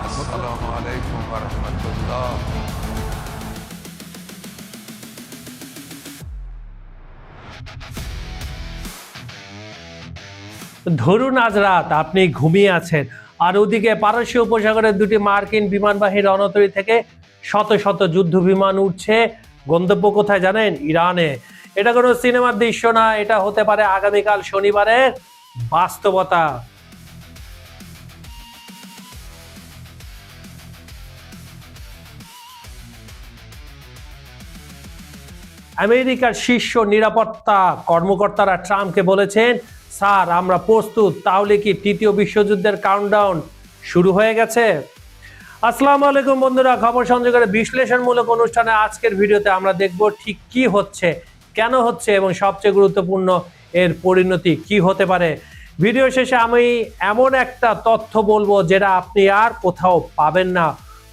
আসসালামু আলাইকুম ওয়া রাহমাতুল্লাহ। ধরুন আজ রাত আপনি ঘুমিয়ে আছেন, আর ওদিকে পারস্য উপসাগরের দুটি মার্কিন বিমানবাহী রণতরী থেকে শত শত যুদ্ধ বিমান উঠছে। গন্তব্য কোথায় জানেন? ইরানে। এটা কোনো সিনেমার দৃশ্য না, এটা হতে পারে আগামীকাল শনিবারের বাস্তবতা। আমেরিকার শীর্ষ নিরাপত্তা কর্মকর্তারা ট্রাম্পকে বলেছেন, স্যার আমরা প্রস্তুত, তাহলে কি তৃতীয় বিশ্বযুদ্ধের কাউন্টডাউন শুরু হয়ে গেছে? আসসালামু আলাইকুম বন্ধুরা, খবর সংযোগের বিশ্লেষণমূলক অনুষ্ঠানে আজকের ভিডিওতে আমরা দেখব ঠিক কি হচ্ছে, কেন হচ্ছে এবং সবচেয়ে গুরুত্বপূর্ণ এর পরিণতি কি হতে পারে। ভিডিও শেষে আমি এমন একটা তথ্য বলবো যেটা আপনি আর কোথাও পাবেন না।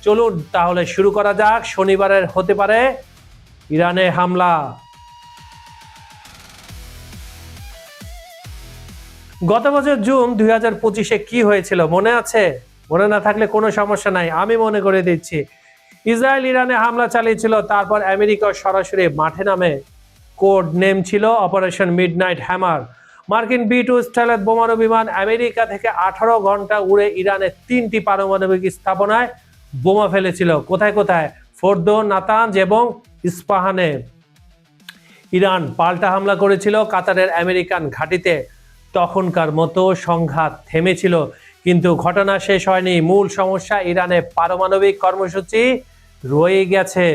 চলুন তাহলে শুরু করা যাক। শনিবারের হতে পারে ইরানে হামলা। গত বছর জুন 2025-এ কি হয়েছিল মনে আছে? মনে না থাকলে কোনো সমস্যা নাই, আমি মনে করে দিচ্ছি। ইসরায়েল ইরানে হামলা চালিয়েছিল, তারপর আমেরিকা সরাসরি মাঠে নামে। কোড নেম ছিল অপারেশন মিডনাইট হ্যামার। মার্কিন B-2 স্টাইলের বোমারু বিমান আমেরিকা থেকে 18 ঘন্টা উড়ে ইরানের 3টি পারমাণবিক স্থাপনায় বোমা ফেলেছিল। কোথায় কোথায়? ফোর্দো, নাতানজ এবং ইস্পাহানে। ইরান পাল্টা হামলা করেছিল কাতারের আমেরিকান ঘাঁটিতে। তখনকার মতো সংঘাত থেমেছিল, কিন্তু ঘটনা শেষ হয়নি। মূল সমস্যা ইরানের পারমাণবিক কর্মসূচি রয়ে গেছে।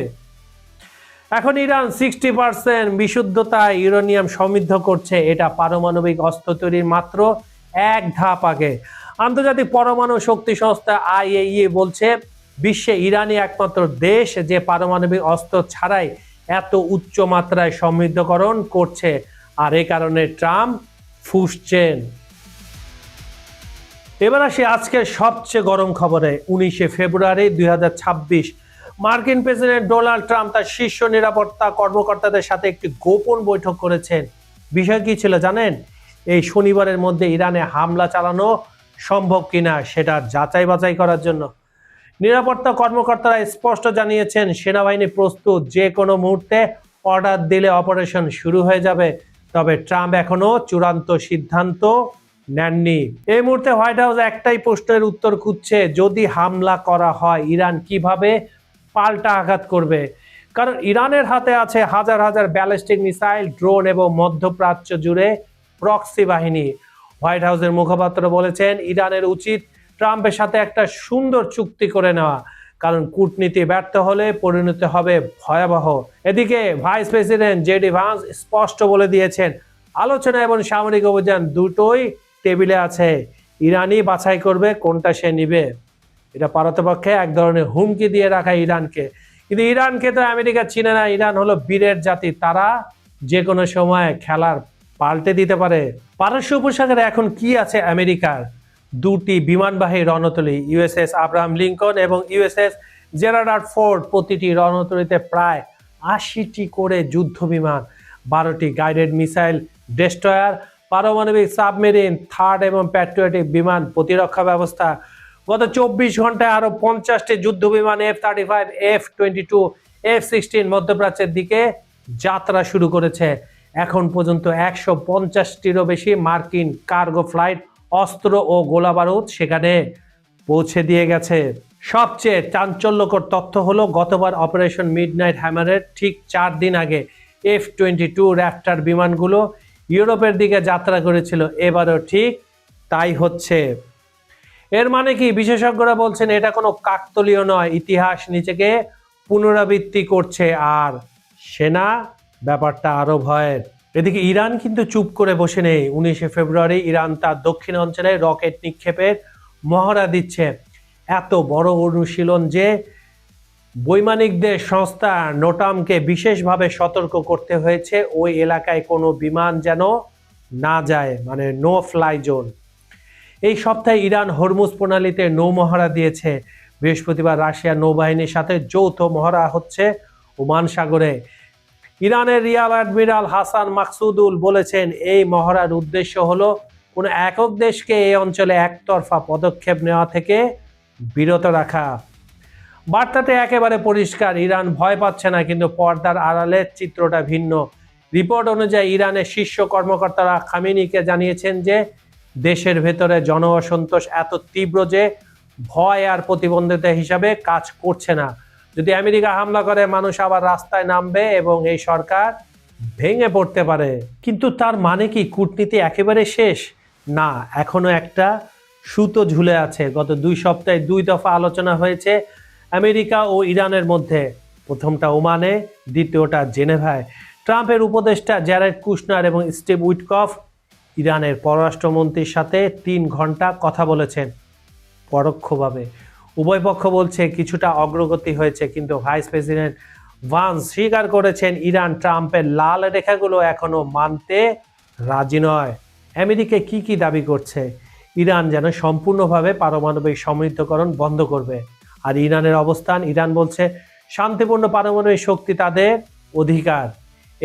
এখন ইরান 60% বিশুদ্ধতায় ইউরেনিয়াম সমৃদ্ধ করছে। এটা পারমাণবিক অস্ত্র তৈরির মাত্র এক ধাপ আগে। আন্তর্জাতিক পরমাণু শক্তি সংস্থা IAEA বলছে, বিশ্বে ইরানই একমাত্র দেশ যে পারমাণবিক অস্ত্র ছাড়াই এত উচ্চ মাত্রায় সমৃদ্ধকরণ করছে। আর এই কারণে ট্রাম্প ফুঁসছেন। এবার আসি আজকের সবচেয়ে গরম খবরে। 19 ফেব্রুয়ারি 2026 মার্কিন প্রেসিডেন্ট ডোনাল্ড ট্রাম্প তার শীর্ষ নিরাপত্তা কর্মকর্তাদের সাথে একটি গোপন বৈঠক করেছেন। বিষয় কি ছিল জানেন? এই শনিবারের মধ্যে ইরানে হামলা চালানো সম্ভব কিনা সেটা যাচাই বাছাই করার জন্য। নিরাপত্তা কর্মকর্তারা স্পষ্ট জানিয়েছেন, সেনাবাহিনী প্রস্তুত, যে কোনো মুহূর্তে অর্ডার দিলে অপারেশন শুরু হয়ে যাবে। তবে ট্রাম্প এখনো চূড়ান্ত সিদ্ধান্ত নেননি। এই মুহূর্তে হোয়াইট হাউস একটাই প্রশ্নের উত্তর খুঁজছে, যদি হামলা করা হয় ইরান কিভাবে পাল্টা আঘাত করবে। কারণ ইরানের হাতে আছে হাজার হাজার ব্যালিস্টিক মিসাইল, ড্রোন এবং মধ্যপ্রাচ্য জুড়ে প্রক্সি বাহিনী। হোয়াইট হাউসের মুখপাত্র বলেছেন, ইরানের উচিত ট্রাম্পের সাথে একটা সুন্দর চুক্তি করে নেওয়া, কারণ কূটনীতি ব্যর্থ হলে পরিণতি হবে ভয়াবহ। এদিকে ভাইস প্রেসিডেন্ট JD ভান্স স্পষ্ট বলে দিয়েছেন, আলোচনা এবং সামরিক অভিযান দুটোই টেবিলে আছে, ইরানই বাছাই করবে কোনটা সে নিবে। এটা পারতপক্ষে এক ধরনের হুমকি দিয়ে রাখা ইরানকে। কিন্তু ইরানকে তো আমেরিকা চিনে না। ইরান হলো বীরের জাতি, তারা যে কোনো সময় খেলার পাল্টে দিতে পারে। পারস্য উপসাগরে এখন কি আছে আমেরিকার? দুটি বিমানবাহী রণতরী, USS আব্রাহাম লিঙ্কন এবং USS জেরার্ড ফোর্ড। প্রতিটি রণতরীতে প্রায় 80টি করে যুদ্ধ বিমান, 12টি গাইডেড মিসাইল ডেস্ট্রয়ার, পারমাণবিক সাবমেরিন, থার্ড এবং প্যাট্রিয়টিক বিমান প্রতিরক্ষা ব্যবস্থা। গত 24 ঘন্টায় আরো 50টি যুদ্ধ বিমান F-35, F-22, F-16 মধ্যপ্রাচ্যের দিকে যাত্রা শুরু করেছে। এখন পর্যন্ত 150টিরও বেশি মার্কিন কার্গো ফ্লাইট, অস্ত্র ও গোলাবারুদ সেখানে পৌঁছে দিয়ে গেছে। সবচেয়ে চাঞ্চল্যকর তথ্য হলো, গতবার অপারেশন মিডনাইট হ্যামারের ঠিক 4 দিন আগে F-22 র্যাপটার বিমানগুলো ইউরোপের দিকে যাত্রা করেছিল। এবারও ঠিক তাই হচ্ছে। এর মানে কি? বিশেষজ্ঞরা বলছেন এটা কোনো কাকতালীয় নয়, ইতিহাস নিজেকে পুনরাবৃত্তি করছে। আর সেনা ব্যাপারটা আরো ভয়ের। এদিকে ইরান কিন্তু চুপ করে বসে নেই। 19 ফেব্রুয়ারি ইরান তার দক্ষিণ অঞ্চলে রকেট নিক্ষেপের মহড়া দিচ্ছে। এত বড় অনুশীলন যে বৈমানিকদের সংস্থা নোটামকে বিশেষভাবে সতর্ক করতে হয়েছে ওই এলাকায় কোনো বিমান যেন না যায়, মানে নো ফ্লাই জোন। এই সপ্তাহে ইরান হরমুজ প্রণালীতে নৌ মহড়া দিয়েছে। বৃহস্পতিবার রাশিয়া নৌবাহিনীর সাথে যৌথ মহড়া হচ্ছে ওমান সাগরে। ইরানের রিয়ার অ্যাডমিরাল হাসান মাকসুদুল বলেছেন, এই মহড়ার উদ্দেশ্য হলো কোনো একক দেশকে এই অঞ্চলে একতরফা পদক্ষেপ নেওয়া থেকে বিরত রাখা। বার্তাতে একেবারে পরিষ্কার, ইরান ভয় পাচ্ছে না, কিন্তু পর্দার আড়ালের চিত্রটা ভিন্ন। রিপোর্ট অনুযায়ী ইরানের শীর্ষ কর্মকর্তারা খামেনিকে জানিয়েছেন যে দেশের ভেতরে জন অসন্তোষ এত তীব্র যে ভয় আর প্রতিবন্ধিতা হিসাবে কাজ করছে না। যদি আমেরিকা হামলা করে মানুষ আবার রাস্তায় নামবে এবং এই সরকার ভেঙে পড়তে পারে। কিন্তু তার মানে কি কূটনীতি একেবারে শেষ? না, এখনো একটা সুতো ঝুলে আছে। গত 2 সপ্তাহে 2 দফা আলোচনা হয়েছে আমেরিকা ও ইরানের মধ্যে। প্রথমটা ওমানে, দ্বিতীয়টা জেনেভায়। ট্রাম্পের উপদেষ্টা জ্যারেড কুশনার এবং স্টিভ উইটকফ ইরানের পররাষ্ট্রমন্ত্রীর সাথে 3 ঘন্টা কথা বলেছেন পরোক্ষভাবে। উভয় পক্ষ বলছে কিছুটা অগ্রগতি হয়েছে, কিন্তু ভাইস প্রেসিডেন্ট ভান্স স্বীকার করেছেন ইরান ট্রাম্পের লাল রেখাগুলো এখনো মানতে রাজি নয়। আমেরিকা কি দাবি করছে? ইরান যেন সম্পূর্ণভাবে পারমাণবিক সমৃদ্ধকরণ বন্ধ করবে। আর ইরানের অবস্থান, ইরান বলছে শান্তিপূর্ণ পারমাণবিক শক্তি তাদের অধিকার।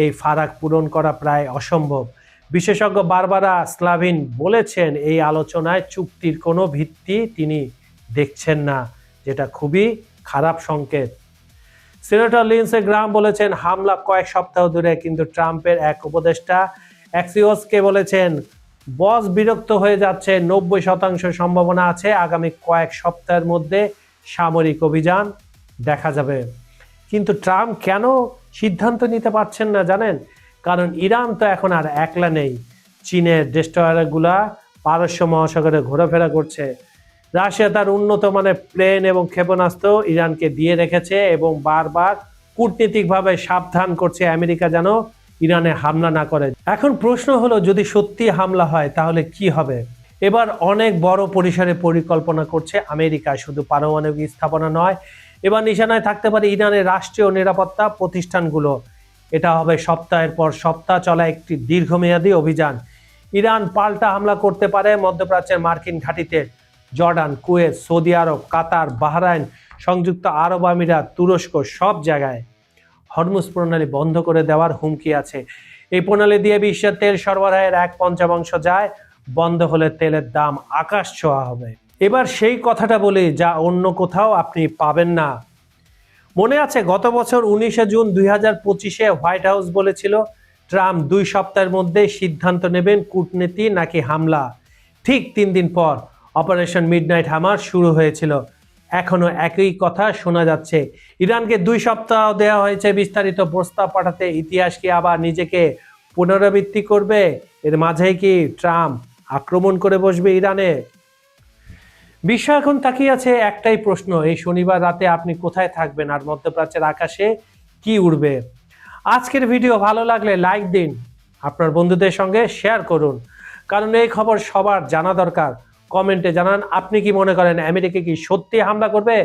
এই ফারাক পূরণ করা প্রায় অসম্ভব। বিশেষজ্ঞ বারবারা স্লাভিন বলেছেন এই আলোচনায় চুক্তির কোনো ভিত্তি তিনি দেখছেন না, যেটা খুবই খারাপ সংকেত। সিনেটর লিন্ডসে গ্রাহাম বলেছেন হামলা কয়েক সপ্তাহ ধরে, কিন্তু ট্রাম্পের এক উপদেষ্টা অ্যাক্সিওসকে বলেছেন বস বিরক্ত হয়ে যাচ্ছে, 90% সম্ভাবনা আছে আগামী কয়েক সপ্তাহের মধ্যে সামরিক অভিযান দেখা যাবে। কিন্তু ট্রাম্প কেন সিদ্ধান্ত নিতে পারছেন না জানেন? কারণ ইরান তো এখন আর একলা নেই। চীনের ডেস্ট্রয়ারগুলা পারস্য মহাসাগরে ঘোরাফেরা করছে। রাশিয়া তার উন্নত মানের প্লেন এবং ক্ষেপণাস্ত্র ইরানকে দিয়ে রেখেছে এবং বারবার কূটনীতিকভাবে সাবধান করছে আমেরিকা যেন ইরানে হামলা না করে। এখন প্রশ্ন হলো, যদি সত্যি হামলা হয় তাহলে কি হবে? এবার অনেক বড় পরিসরে পরিকল্পনা করছে আমেরিকা। শুধু পারমাণবিক স্থাপনা নয়, এবার নিশানায় থাকতে পারে ইরানের রাষ্ট্রীয় নিরাপত্তা প্রতিষ্ঠানগুলো। এটা হবে সপ্তাহের পর সপ্তাহ চলা একটি দীর্ঘমেয়াদী অভিযান। ইরান পাল্টা হামলা করতে পারে মধ্যপ্রাচ্যের মার্কিন ঘাঁটিতে, জর্ডান, কুয়েত, সৌদি আরব, কাতার, বাহরাইন, সংযুক্ত আরব আমিরাত, তুরস্ক, সব জায়গায়। হরমুজ প্রণালী বন্ধ করে দেওয়ার হুমকি আছে। এই প্রণালী দিয়ে বিশ্বের তেল সরবরাহের 1/5 যায়। বন্ধ হলে তেলের দাম আকাশ ছোঁয়া হবে। এবার সেই কথাটা বলি যা অন্য কোথাও আপনি পাবেন না। মনে আছে গত বছর 19 জুন 2025 হোয়াইট হাউস বলেছিল ট্রাম্প 2 সপ্তাহের মধ্যে সিদ্ধান্ত নেবেন কূটনীতি নাকি হামলা। ঠিক 3 দিন পর অপারেশন মিডনাইট হামার শুরু হয়েছিল। এখনো একই কথা শোনা যাচ্ছে। ইরানকে 2 সপ্তাহ দেওয়া হয়েছে বিস্তারিত প্রস্তাব পাঠাতে। ইতিহাস কি আবার নিজেকে পুনরাবৃত্তি করবে? এর মাঝেই কি ট্রাম্প আক্রমণ করে বসবে ইরানে? বিশ্ব এখন তাকিয়ে আছে একটাই প্রশ্ন, এই শনিবার রাতে আপনি কোথায় থাকবেন আর মধ্যপ্রাচ্যের আকাশে কি উড়বে? আজকের ভিডিও ভালো লাগলে লাইক দিন, আপনার বন্ধুদের সঙ্গে শেয়ার করুন, কারণ এই খবর সবার জানা দরকার। কমেন্টে জানান আপনি কি মনে করেন আমেরিকা কি সত্যি হামলা করবে?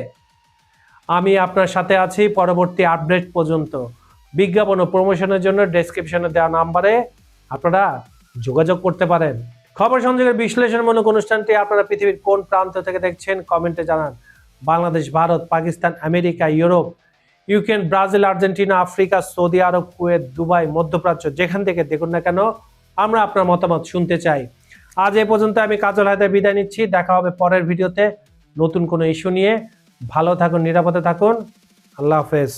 আমি আপনার সাথে আছি পরবর্তী আপডেট পর্যন্ত। বিজ্ঞাপন ও প্রমোশনের জন্য ডেসক্রিপশনে দেওয়া নাম্বারে আপনারা যোগাযোগ করতে পারেন। খবর সংযোগের বিশ্লেষণমূলক অনুষ্ঠানটি আপনারা পৃথিবীর কোন প্রান্ত থেকে দেখছেন কমেন্টে জানান। Bangladesh, Bharat, Pakistan, America, Europe, Ukraine, Brazil, Argentina, Africa, সৌদি আরব, কুয়েত, দুবাই, মধ্যপ্রাচ্য, যেখান থেকে দেখুন না কেন আমরা আপনার মতামত শুনতে চাই। আজ এ পর্যন্ত আমি কাজল হায়দার বিদায় নিচ্ছি। দেখা হবে পরের ভিডিওতে নতুন কোনো ইস্যু নিয়ে। ভালো থাকুন, নিরাপদে থাকুন। আল্লাহ হাফেজ।